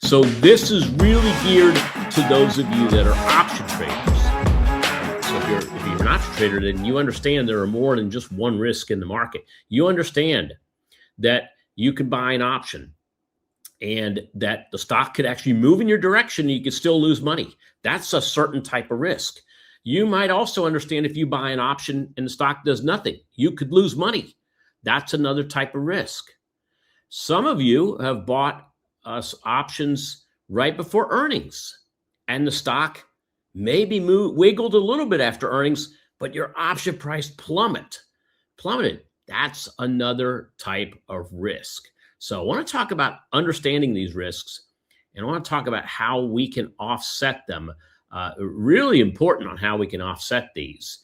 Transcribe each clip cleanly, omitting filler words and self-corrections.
So this is really geared to those of you that are option traders. So if you're an option trader, then you understand there are more than just one risk in the market. You understand that you can buy an option and that the stock could actually move in your direction and you could still lose money. That's a certain type of risk. You might also understand if you buy an option and the stock does nothing, you could lose money. That's another type of risk. Some of you have bought us options right before earnings and the stock maybe wiggled a little bit after earnings, but your option price plummeted. That's another type of risk. So I want to talk about understanding these risks, and I want to talk about how we can offset them. Really important on how we can offset these.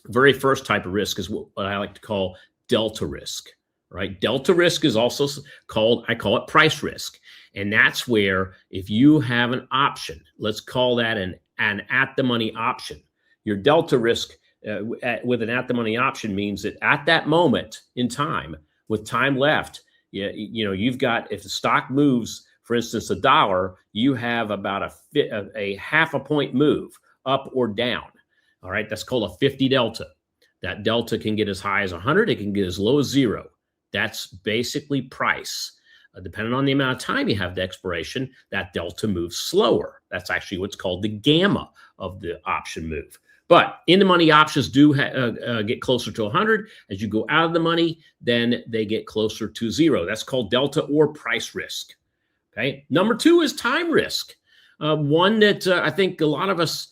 Very first type of risk is what I like to call delta risk, right? Delta risk is also called, I call it price risk. And that's where if you have an option, let's call that an at-the-money option. Your delta risk with an at-the-money option means that at that moment in time, with time left, you've got, if the stock moves, for instance, $1, you have about a half a point move up or down. All right, that's called a 50 delta. That delta can get as high as 100. It can get as low as 0. That's basically price. Depending on the amount of time you have to expiration, that delta moves slower. That's actually what's called the gamma of the option move. But in the money options do get closer to 100. As you go out of the money, then they get closer to 0. That's called delta or price risk. Okay. Number 2 is time risk. One that I think a lot of us,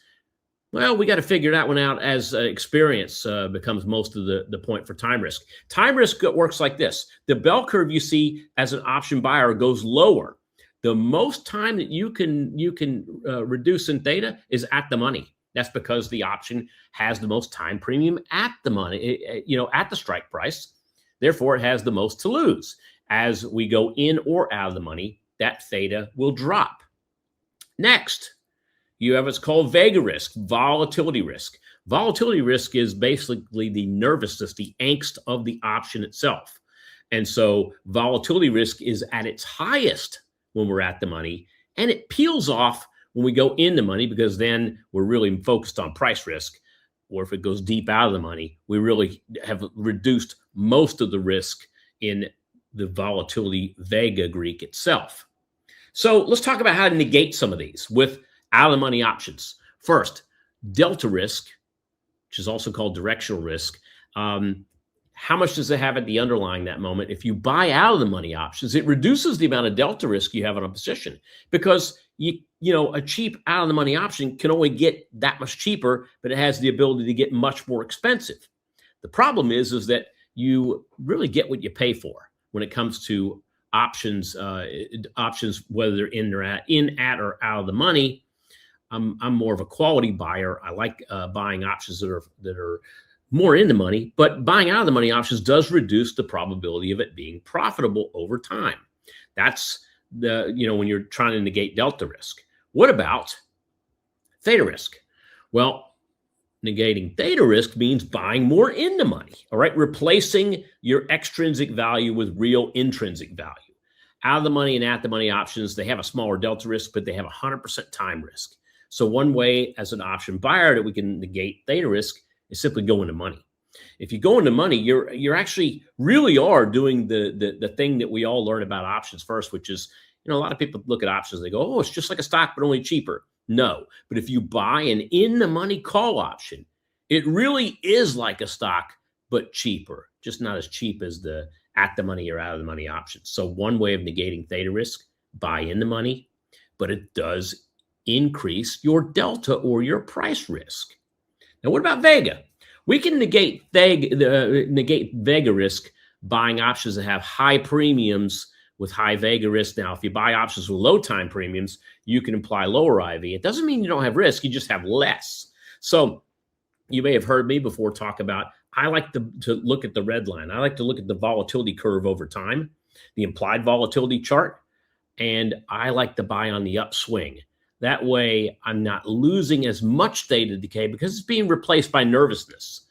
well, we got to figure that one out as experience becomes most of the point for time risk. Time risk works like this. The bell curve you see as an option buyer goes lower. The most time that you can reduce in theta is at the money. That's because the option has the most time premium at the money, at the strike price. Therefore, it has the most to lose. As we go in or out of the money, that theta will drop. Next, you have what's called vega risk, volatility risk. Volatility risk is basically the nervousness, the angst of the option itself. And so volatility risk is at its highest when we're at the money, and it peels off when we go in the money, because then we're really focused on price risk. Or if it goes deep out of the money, we really have reduced most of the risk in the volatility vega Greek itself. So let's talk about how to negate some of these with out of the money options. First, delta risk, which is also called directional risk. How much does it have at the underlying that moment? If you buy out of the money options, it reduces the amount of delta risk you have in a position, because a cheap out of the money option can only get that much cheaper, but it has the ability to get much more expensive. The problem is that you really get what you pay for when it comes to options, whether they're in at or out of the money. I'm more of a quality buyer. I like buying options that are more in the money, but buying out of the money options does reduce the probability of it being profitable over time. That's when you're trying to negate delta risk. What about theta risk? Well, negating theta risk means buying more in the money, all right? Replacing your extrinsic value with real intrinsic value. Out of the money and at the money options, they have a smaller delta risk, but they have 100% time risk. So one way as an option buyer that we can negate theta risk is simply go into money. If you go into money, you're actually really are doing the thing that we all learn about options first, which is, a lot of people look at options, they go, oh, it's just like a stock, but only cheaper. No, but if you buy an in the money call option, it really is like a stock, but cheaper, just not as cheap as the at the money or out of the money options. So one way of negating theta risk, buy in the money, but it does increase your delta or your price risk. Now, what about vega? We can negate vega risk buying options that have high premiums with high vega risk. Now, if you buy options with low time premiums, you can apply lower IV. It doesn't mean you don't have risk, you just have less. So you may have heard me before talk about, I like to look at the red line. I like to look at the volatility curve over time, the implied volatility chart, and I like to buy on the upswing. That way, I'm not losing as much theta decay because it's being replaced by nervousness.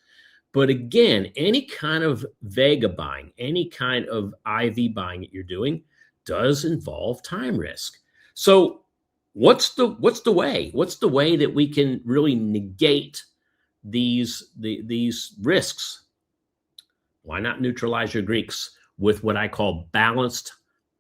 But again, any kind of vega buying, any kind of IV buying that you're doing does involve time risk. So what's the way? What's the way that we can really negate these risks? Why not neutralize your Greeks with what I call balanced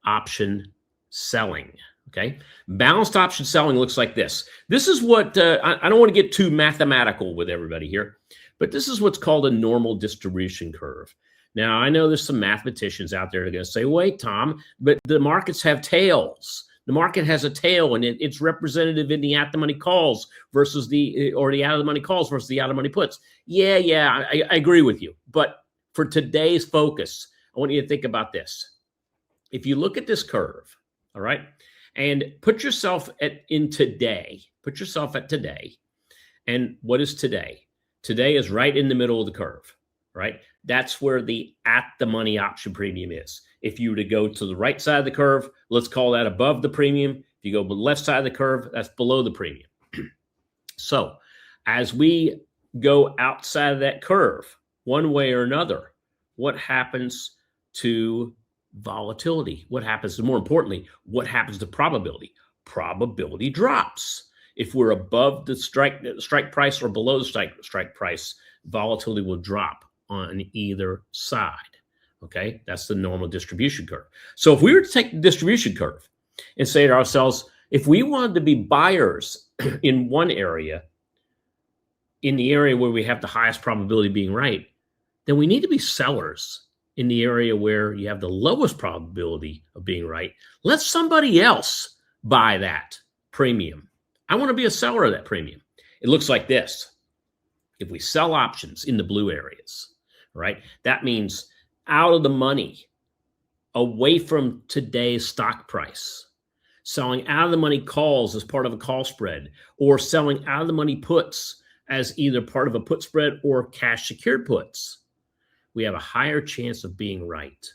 option selling? Okay, balanced option selling looks like this. This is what I don't want to get too mathematical with everybody here, but this is what's called a normal distribution curve. Now, I know there's some mathematicians out there that are going to say, wait, Tom, but the markets have tails. The market has a tail, and it's representative in the at-the-money calls versus the out-of-the-money calls versus the out-of-money puts. Yeah, I agree with you. But for today's focus, I want you to think about this. If you look at this curve, all right, and put yourself in today, put yourself at today, and what is today? Today is right in the middle of the curve, right? That's where the at-the-money option premium is. If you were to go to the right side of the curve, let's call that above the premium. If you go to the left side of the curve, that's below the premium. So as we go outside of that curve, one way or another, what happens to volatility? What happens to, more importantly, what happens to probability? Probability drops. If we're above the strike price or below the strike price, volatility will drop on either side. Okay, that's the normal distribution curve. So if we were to take the distribution curve and say to ourselves, if we wanted to be buyers in one area, in the area where we have the highest probability of being right, then we need to be sellers in the area where you have the lowest probability of being right. Let somebody else buy that premium. I want to be a seller of that premium. It looks like this. If we sell options in the blue areas, right, that means out of the money, away from today's stock price, selling out of the money calls as part of a call spread, or selling out of the money puts as either part of a put spread or cash secured puts, we have a higher chance of being right.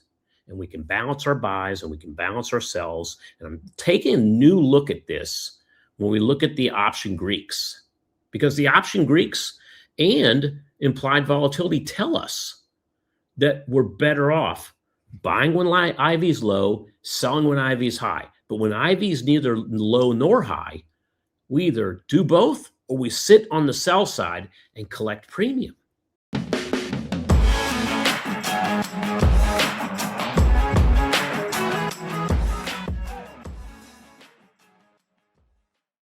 And we can balance our buys and we can balance our sells. And I'm taking a new look at this when we look at the option Greeks, because the option Greeks and implied volatility tell us that we're better off buying when IV is low, selling when IV is high. But when IV is neither low nor high, we either do both or we sit on the sell side and collect premium.